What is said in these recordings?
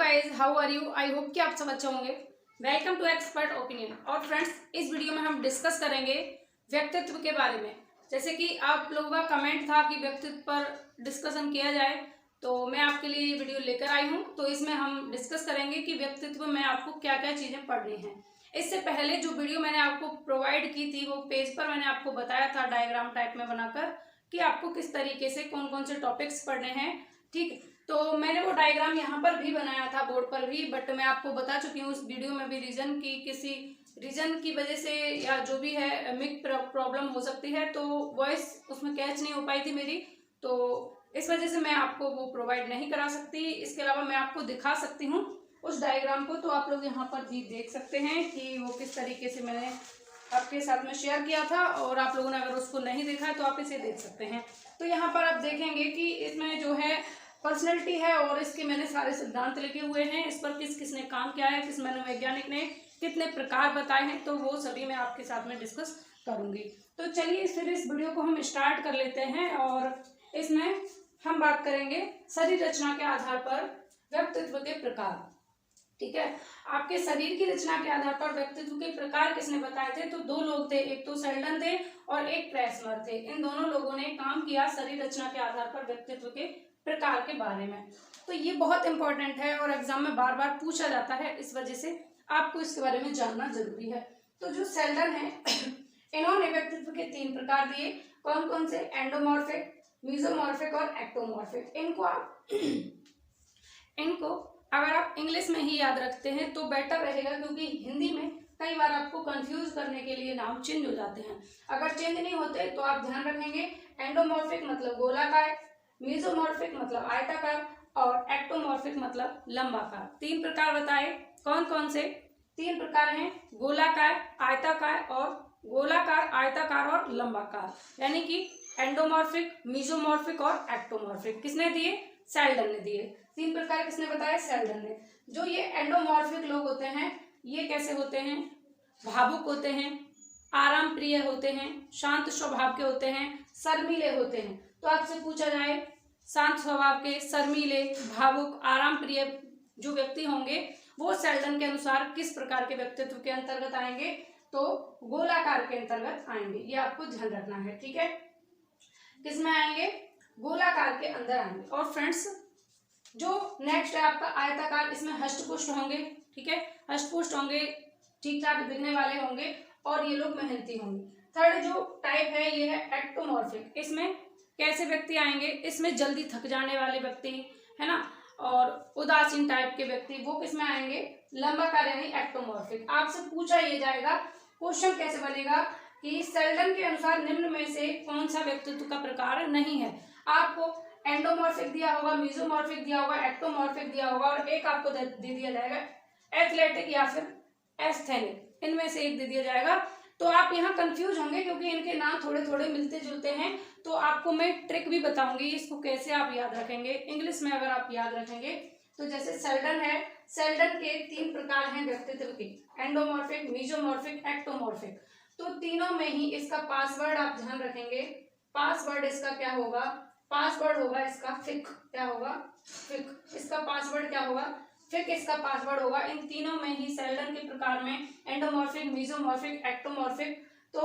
Guys, how are you? I hope कि आप सब अच्छे होंगे। Welcome to expert opinion. और फ्रेंड्स, इस वीडियो में हम डिस्कस करेंगे व्यक्तित्व के बारे में। जैसे कि आप लोगों का कमेंट था कि व्यक्तित्व पर डिस्कशन किया जाए, तो मैं आपके लिए ये वीडियो लेकर आई हूँ। तो इसमें हम डिस्कस करेंगे कि व्यक्तित्व में आपको क्या क्या चीज़ें पढ़नी हैं। इससे पहले जो वीडियो मैंने आपको प्रोवाइड की थी, वो पेज पर मैंने आपको बताया था डायग्राम टाइप में बनाकर कि आपको किस तरीके से कौन कौन से टॉपिक्स पढ़ने हैं। ठीक, तो मैंने वो डायग्राम यहाँ पर भी बनाया था, बोर्ड पर भी, बट मैं आपको बता चुकी हूँ उस वीडियो में भी रीजन की किसी रीजन की वजह से या जो भी है मिक प्रॉब्लम हो सकती है, तो वॉइस उसमें कैच नहीं हो पाई थी मेरी, तो इस वजह से मैं आपको वो प्रोवाइड नहीं करा सकती। इसके अलावा मैं आपको दिखा सकती हूँ उस डायग्राम को, तो आप लोग यहाँ पर भी देख सकते हैं कि वो किस तरीके से मैंने आपके साथ में शेयर किया था। और आप लोगों ने अगर उसको नहीं देखा है तो आप इसे देख सकते हैं। तो यहाँ पर आप देखेंगे कि इसमें जो है पर्सनैलिटी है और इसके मैंने सारे सिद्धांत लिखे हुए हैं। इस पर किस किसने काम किया है, किस मनोवैज्ञानिक ने कितने प्रकार बताए हैं, तो वो सभी मैं आपके साथ में डिस्कस करूंगी। तो चलिए फिर इस वीडियो को हम स्टार्ट कर लेते हैं। और इसमें हम बात करेंगे शरीर रचना के आधार पर व्यक्तित्व के प्रकार। ठीक है, आपके शरीर की रचना के आधार पर व्यक्तित्व के प्रकार किसने बताए थे? तो दो लोग थे, एक तो सेल्डन थे और एक क्रेसमर थे। इन दोनों लोगों ने काम किया शरीर रचना के आधार पर व्यक्तित्व के प्रकार के बारे में। तो ये बहुत इंपॉर्टेंट है और एग्जाम में बार बार पूछा जाता है, इस वजह से आपको इसके बारे में जानना जरूरी है। तो जो सेल्डन है इन्होंने व्यक्तित्व के 3 प्रकार दिए। कौन कौन से? एंडोमॉर्फिक, मीजोमॉर्फिक और एक्टोमॉर्फिक। इनको अगर आप इंग्लिश में ही याद रखते हैं तो बेटर रहेगा, क्योंकि हिंदी में कई बार आपको कंफ्यूज करने के लिए नाम चेंज हो जाते हैं। अगर चेंज नहीं होते तो आप ध्यान रखेंगे एंडोमॉर्फिक मतलब गोलाकार, मीजोमॉर्फिक मतलब आयताकार और एक्टोमॉर्फिक मतलब लंबाकार। 3 प्रकार बताए। कौन कौन से 3 प्रकार हैं? गोलाकार, आयताकार और गोलाकार, आयताकार और लंबाकार। यानी कि एंडोमॉर्फिक, मीजोमॉर्फिक और एक्टोमॉर्फिक किसने दिए? सेल्डन ने दिए। 3 प्रकार किसने बताया? सेल्डन ने। जो ये एंडोमॉर्फिक लोग होते हैं, ये कैसे होते हैं? भावुक होते हैं, आराम प्रिय होते हैं, शांत स्वभाव के होते हैं, शर्मीले होते हैं। तो आपसे पूछा जाए शांत स्वभाव के, शर्मीले, भावुक, आराम प्रिय जो व्यक्ति होंगे वो सेल्डन के अनुसार किस प्रकार के व्यक्तित्व के अंतर्गत आएंगे? तो गोलाकार के अंतर्गत आएंगे। ये आपको ध्यान रखना है। ठीक है, किसमें आएंगे? गोलाकार के अंदर आएंगे। और फ्रेंड्स, जो नेक्स्ट है आपका आयताकार, इसमें हष्टपुष्ट होंगे। ठीक है, हष्टपुष्ट होंगे, ठीक ठाक दिखने वाले होंगे और ये लोग मेहनती होंगे। थर्ड जो टाइप है ये है एक्टोमॉर्फिक। इसमें कैसे व्यक्ति आएंगे? इसमें जल्दी थक जाने वाले व्यक्ति, है ना, और उदासीन टाइप के व्यक्ति, वो किसमें आएंगे? लंबाकार यानी एक्टोमॉर्फिक। आपसे पूछा ये जाएगा, क्वेश्चन कैसे बनेगा कि सेल्डन के अनुसार निम्न में से कौन सा व्यक्तित्व का प्रकार नहीं है। आपको एंडोमॉर्फिक दिया होगा, मीजोमॉर्फिक दिया होगा, एक्टोमॉर्फिक दिया होगा और एक आपको दे दिया जाएगा एथलेटिक या फिर एस्थेनिक। इनमें से एक दे दिया जाएगा। तो आप यहाँ कंफ्यूज होंगे क्योंकि इनके नाम थोड़े थोड़े मिलते जुलते हैं। तो आपको मैं ट्रिक भी बताऊंगी, इसको कैसे आप याद रखेंगे। इंग्लिश में अगर आप याद रखेंगे तो जैसे सेल्डन है, सेल्डन के 3 प्रकार हैं व्यक्तित्व के, एंडोमॉर्फिक, मीजोमॉर्फिक, एक्टोमॉर्फिक। तो तीनों में ही इसका पासवर्ड आप ध्यान रखेंगे। पासवर्ड इसका क्या होगा? पासवर्ड होगा इसका फिक। क्या होगा? फिक। इसका पासवर्ड क्या होगा? फिक इसका पासवर्ड होगा। इन तीनों में ही सेल्डन के प्रकार में एंडोमॉर्फिक, मीजोमॉर्फिक, एक्टोमॉर्फिक, तो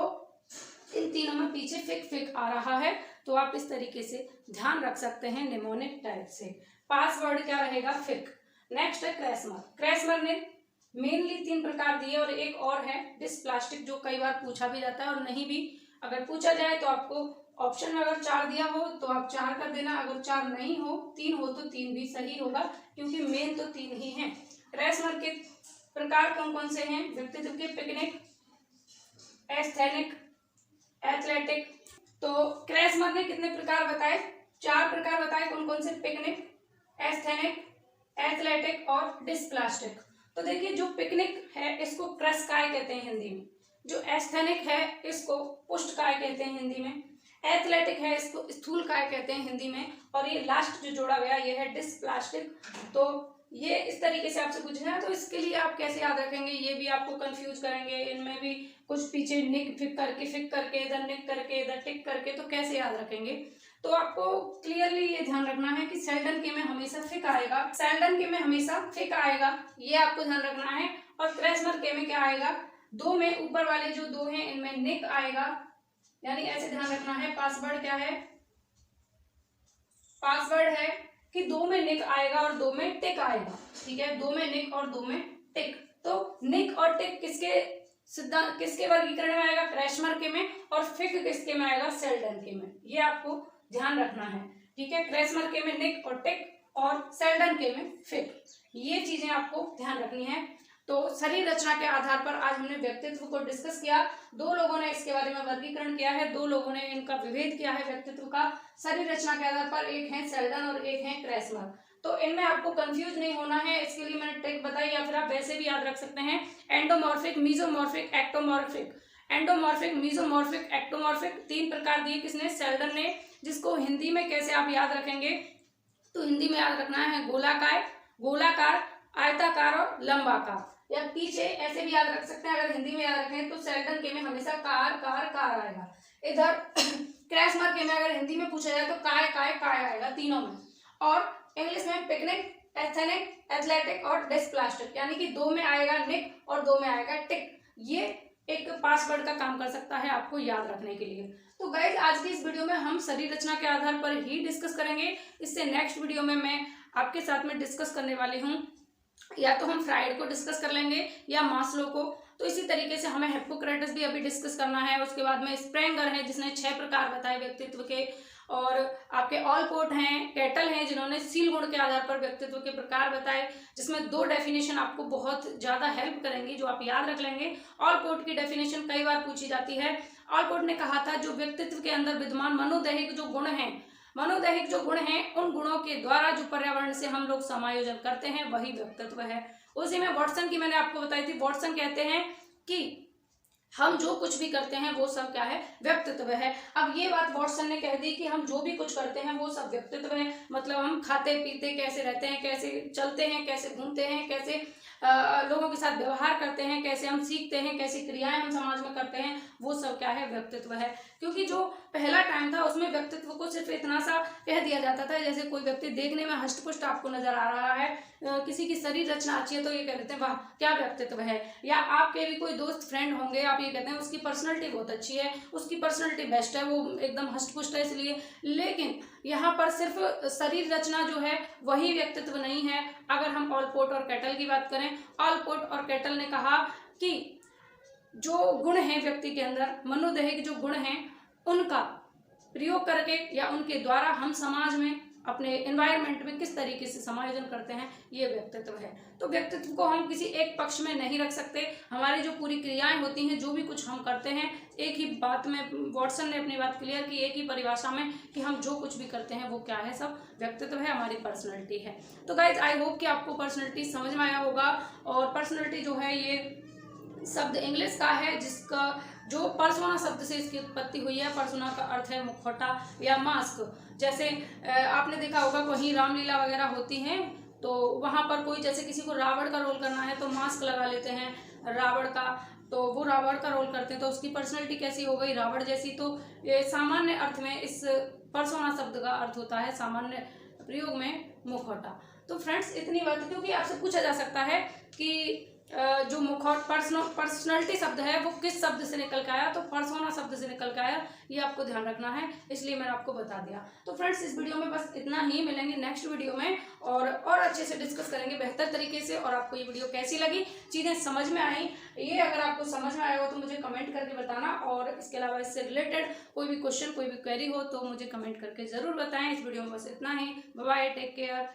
इन तीनों में पीछे फिक फिक आ रहा है। तो आप इस तरीके से ध्यान रख सकते हैं निमोनिक टाइप से। पासवर्ड क्या रहेगा? फिक। नेक्स्ट है क्रेसमर। क्रेसमर ने मेनली 3 प्रकार दिए और एक और है डिस्प्लास्टिक, जो कई बार पूछा भी जाता है और नहीं भी अगर पूछा जाए तो आपको ऑप्शन में अगर 4 दिया हो तो आप 4 कर देना, अगर 4 नहीं हो, 3 हो तो 3 भी सही होगा, क्योंकि मेन तो 3 ही हैं। क्रेसमर के प्रकार कौन कौन से हैं व्यक्तित्व के? Picnic, asthenic, athletic. तो क्रेसमर ने कितने प्रकार बताए? 4 प्रकार बताए। कौन कौन से? पिकनिक, एस्थेनिक, एथलेटिक और डिस्प्लास्टिक। तो देखिए, जो पिकनिक है इसको क्रसकाय कहते हैं हिंदी में, जो एस्थेनिक है इसको पुष्टकाय कहते हैं हिंदी में, एथलेटिक है इसको स्थूलकाय कहते हैं हिंदी में, और ये लास्ट जो जोड़ा गया ये है डिस्प्लास्टिक। तो ये इस तरीके से आपसे पूछना है, तो इसके लिए आप कैसे याद रखेंगे ये भी आपको कंफ्यूज करेंगे। इनमें भी कुछ पीछे निक फिक करके, इधर निक करके, इधर टिक करके, तो कैसे याद रखेंगे? तो आपको क्लियरली ये ध्यान रखना है कि सेल्डन के में हमेशा फिक आएगा, सेल्डन के में हमेशा फिक आएगा, ये आपको ध्यान रखना है। और क्रेसमर के में क्या आएगा, दो में ऊपर वाले जो दो हैं इनमें निक आएगा, यानी ऐसे ध्यान रखना है। पासवर्ड क्या है, पासवर्ड है कि दो में निक आएगा और दो में टिक आएगा, ठीक है, दो में निक और दो में टिक। तो निक और टिक किसके वर्गीकरण में आएगा, क्रेसमर के में, और फिक किसके में आएगा, सेल्डन के में। ये आपको ध्यान रखना है, ठीक है। क्रेसमर के में निक और टिक और सेल्डन के में फिक, ये चीजें आपको ध्यान रखनी है। तो शरीर रचना के आधार पर आज हमने व्यक्तित्व को डिस्कस किया। दो लोगों ने इसके बारे में वर्गीकरण किया है, दो लोगों ने इनका विभेद किया है व्यक्तित्व का शरीर रचना के आधार पर, एक है सेल्डन और एक है क्रेसमर। तो इनमें आपको कंफ्यूज नहीं होना है, इसके लिए मैंने ट्रिक बताई, या फिर आप वैसे भी याद रख सकते हैं। Endomorphic, mesomorphic, ectomorphic. Endomorphic, mesomorphic, ectomorphic, तीन प्रकार दिए किसने, सेल्डन ने, जिसको हिंदी में कैसे आप याद रखेंगे, तो हिंदी में याद रखना है गोलाकार, गोलाकार, आयताकार और लंबाकार, या पीछे ऐसे भी याद रख सकते हैं। अगर हिंदी में याद रखें तो सेल्डन के में हमेशा कार कार कार आएगा। इधर क्रेसमर के में अगर हिंदी में पूछा जाए तो काय काय काय आएगा तीनों में। और इंग्लिश में पिकनिक, एथेनिक, एथलेटिक और डिस्प्लास्टिक, यानी कि दो में आएगा निक और दो में आएगा टिक। ये एक पासवर्ड का काम कर सकता है आपको याद रखने के लिए। तो गाइज आज की इस वीडियो में हम शरीर रचना के आधार पर ही डिस्कस करेंगे। इससे नेक्स्ट वीडियो में मैं आपके साथ में डिस्कस करने वाली हूँ, या तो हम फ्राइड को डिस्कस कर लेंगे या मास्लो को। तो इसी तरीके से हमें हिप्पोक्रेटस भी अभी डिस्कस करना है। उसके बाद में स्प्रेंगर है जिसने 6 प्रकार बताए व्यक्तित्व के, और आपके ऑलपोर्ट हैं, कैटल हैं जिन्होंने सील गुण के आधार पर व्यक्तित्व के प्रकार बताए, जिसमें 2 डेफिनेशन आपको बहुत ज्यादा हेल्प करेंगी जो आप याद रख लेंगे। ऑलपोर्ट की डेफिनेशन कई बार पूछी जाती है। ऑलपोर्ट ने कहा था जो व्यक्तित्व के अंदर विद्यमान मनोदैहिक जो गुण हैं, मनोदैहिक जो गुण हैं, उन गुणों के द्वारा जो पर्यावरण से हम लोग समायोजन करते हैं वही व्यक्तित्व है। उसी में वॉटसन की मैंने आपको बताई थी। वॉटसन कहते हैं कि हम जो कुछ भी करते हैं वो सब क्या है, व्यक्तित्व है। अब ये बात वॉटसन ने कह दी कि हम जो भी कुछ करते हैं वो सब व्यक्तित्व है। मतलब हम खाते पीते कैसे रहते हैं, कैसे चलते हैं, कैसे घूमते हैं, कैसे लोगों के साथ व्यवहार करते हैं, कैसे हम सीखते हैं, कैसी क्रियाएं हम समाज में करते हैं, वो सब क्या है, व्यक्तित्व है। क्योंकि जो पहला टाइम था उसमें व्यक्तित्व को सिर्फ इतना सा कह दिया जाता था, जैसे कोई व्यक्ति देखने में हष्टपुष्ट आपको नजर आ रहा है, किसी की शरीर रचना अच्छी है तो ये कह देते हैं वाह क्या व्यक्तित्व है। या आपके भी कोई दोस्त फ्रेंड होंगे, आप ये कहते हैं उसकी पर्सनैलिटी बहुत अच्छी है, उसकी पर्सनैलिटी बेस्ट है, वो एकदम हष्टपुष्ट है इसलिए। लेकिन यहाँ पर सिर्फ शरीर रचना जो है वही व्यक्तित्व नहीं है। अगर हम ऑलपोर्ट और कैटल की बात करें, ऑलपोर्ट और कैटल ने कहा कि जो गुण हैं व्यक्ति के अंदर, मनोदैहिक जो गुण हैं, उनका प्रयोग करके या उनके द्वारा हम समाज में अपने एनवायरनमेंट में किस तरीके से समायोजन करते हैं, ये व्यक्तित्व है। तो व्यक्तित्व को हम किसी एक पक्ष में नहीं रख सकते। हमारी जो पूरी क्रियाएं होती हैं, जो भी कुछ हम करते हैं, एक ही बात में वॉटसन ने अपनी बात क्लियर की एक ही परिभाषा में कि हम जो कुछ भी करते हैं वो क्या है, सब व्यक्तित्व है, हमारी पर्सनैलिटी है। तो गाइज आई होप कि आपको पर्सनैलिटी समझ में आया होगा। और पर्सनैलिटी जो है ये शब्द इंग्लिश का है, जिसका जो पर्सोना शब्द से इसकी उत्पत्ति हुई है। पर्सोना का अर्थ है मुखौटा या मास्क। जैसे आपने देखा होगा कहीं रामलीला वगैरह होती हैं तो वहां पर कोई जैसे किसी को रावण का रोल करना है तो मास्क लगा लेते हैं रावण का, तो वो रावण का रोल करते हैं, तो उसकी पर्सनैलिटी कैसी हो गई, रावण जैसी। तो ये सामान्य अर्थ में इस पर्सोना शब्द का अर्थ होता है सामान्य प्रयोग में मुखौटा। तो फ्रेंड्स इतनी बात, क्योंकि आपसे पूछा जा सकता है कि जो पर्सनैलिटी शब्द है वो किस शब्द से निकल के आया, तो पर्सोना शब्द से निकल के आया, ये आपको ध्यान रखना है, इसलिए मैंने आपको बता दिया। तो फ्रेंड्स इस वीडियो में बस इतना ही, मिलेंगे नेक्स्ट वीडियो में और अच्छे से डिस्कस करेंगे बेहतर तरीके से। और आपको ये वीडियो कैसी लगी, चीज़ें समझ में आई, ये अगर आपको समझ में आया हो तो मुझे कमेंट करके बताना। और इसके अलावा इससे रिलेटेड कोई भी क्वेश्चन, कोई भी क्वेरी हो तो मुझे कमेंट करके ज़रूर बताएं। इस वीडियो में बस इतना ही। Bye bye, take care.